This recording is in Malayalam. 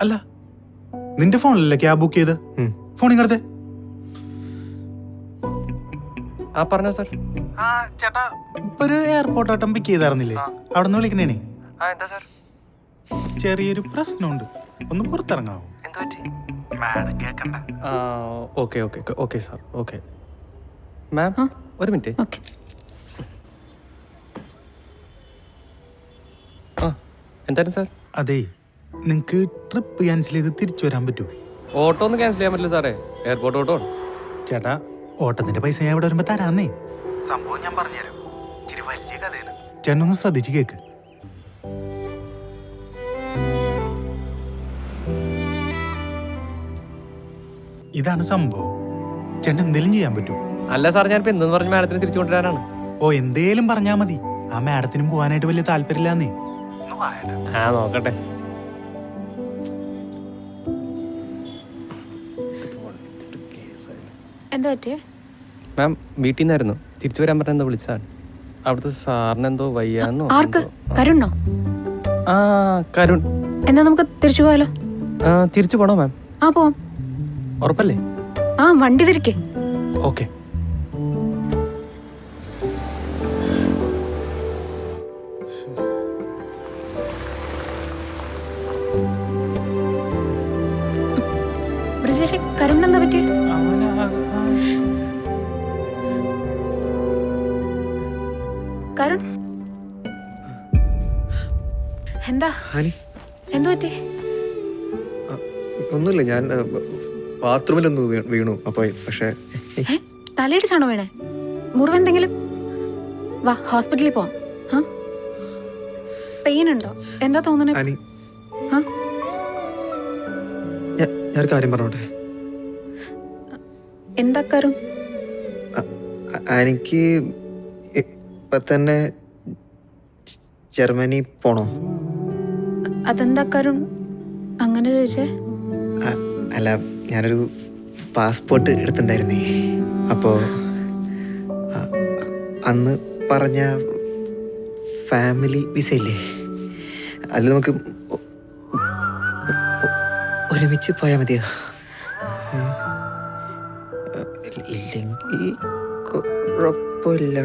അല്ല നിന്റെ ഫോണിലല്ലേ ക്യാബ് ബുക്ക് ചെയ്ത്? ഫോണിൽ കടത്തെ. ആ പറഞ്ഞോ സാർ. ആ ചേട്ടാ, ഇപ്പൊ ഒരു എയർപോർട്ട് ആട്ടം പിക്ക് ചെയ്തായിരുന്നില്ലേ? അവിടെ നിന്ന് വിളിക്കണേണേ. എന്താ സാർ? ചെറിയൊരു പ്രശ്നമുണ്ട്, ഒന്ന് പുറത്തിറങ്ങാവോ? എന്താ പറ്റി? മാഡം കേക്കണ്ട. Okay okay okay sir. Okay ma'am, ഒരു മിനിറ്റ്. ഓക്കെ. എന്തായിരുന്നു സാർ? അതെ, നിങ്ങക്ക് ട്രിപ്പ് ക്യാൻസൽ ചെയ്ത് തിരിച്ചു വരാൻ പറ്റുമോ? ഓട്ടോ ഒന്നും ക്യാൻസൽ ചെയ്യാൻ പറ്റില്ല സാറേ, എയർപോർട്ട് ഓട്ടോ. ചേട്ടാ, ഓട്ടത്തിന്റെ പൈസ ഞാൻ ഇവിടെ വരുമ്പോ തരാന്നേ. സംഭവം ഞാൻ പറഞ്ഞുതരാം, ഇച്ചിരി വലിയ കഥയാണ്, ചേട്ടനൊന്ന് ശ്രദ്ധിച്ച് കേക്ക്. ഇതാണ് സംഭവം. ചേട്ടൻ എന്തേലും ചെയ്യാൻ പറ്റുമോ? അല്ല സാർ, ഞാനിപ്പോ എന്തെന്ന് പറഞ്ഞ് മാഡത്തിന് തിരിച്ചു കൊണ്ടുവരാനാണ്. ഓ, എന്തേലും പറഞ്ഞാ മതി. ആ മാഡത്തിനും പോകാനായിട്ട് വലിയ താല്പര്യമില്ലാന്നേ. നോക്കട്ടെ. എന്താ പറ്റിയേ? മാം, വീട്ടിൽ നിന്നായിരുന്നു തിരിച്ചു വരാൻ പറഞ്ഞ എന്താ വിളിച്ചാണ്. അവിടുത്തെ സാറിനെന്തോ വയ്യാന്നോ. ആർക്ക്? കരുണോ? ആ, കരുൺ. എന്നാ നമുക്ക് തിരിച്ചു പോയാലോ? തിരിച്ചു പോണോ മാം? ആ പോവാം. ഉറപ്പല്ലേ? ആ, വണ്ടി തിരിക്കേ. ഓക്കെ. ബ്രിജേഷ്, കരുണെന്താ പറ്റിയേ? കരുൺ, എന്താ എന്തു പറ്റി? ഒന്നുമില്ല, ഞാൻ ബാത്റൂമിലൊന്ന് വീണു. അപ്പൊ പക്ഷേ തലയിടിച്ചാണോ വീണേ? മുറിവ് എന്തെങ്കിലും? വാ, ഹോസ്പിറ്റലിൽ പോവാം. പെയിൻ ഉണ്ടോ? എന്താ തോന്നണേ? ഞാനൊരു കാര്യം പറഞ്ഞോട്ടെ? എന്താ കരുൺ? എനിക്ക് ഇപ്പൊ തന്നെ ജർമ്മനി പോണോ? അതെന്താ കരുൺ അങ്ങനെ ചോദിച്ചേ? അല്ല, ഞാനൊരു പാസ്പോർട്ട് എടുത്തിട്ടുണ്ടായിരുന്നേ. അപ്പോ അന്ന് പറഞ്ഞ ഫാമിലി വിസ ഇല്ലേ, അതിൽ നമുക്ക് ഒരുമിച്ച് പോയാൽ മതിയോ? ഇല്ലെങ്കിൽ കുഴപ്പമില്ല.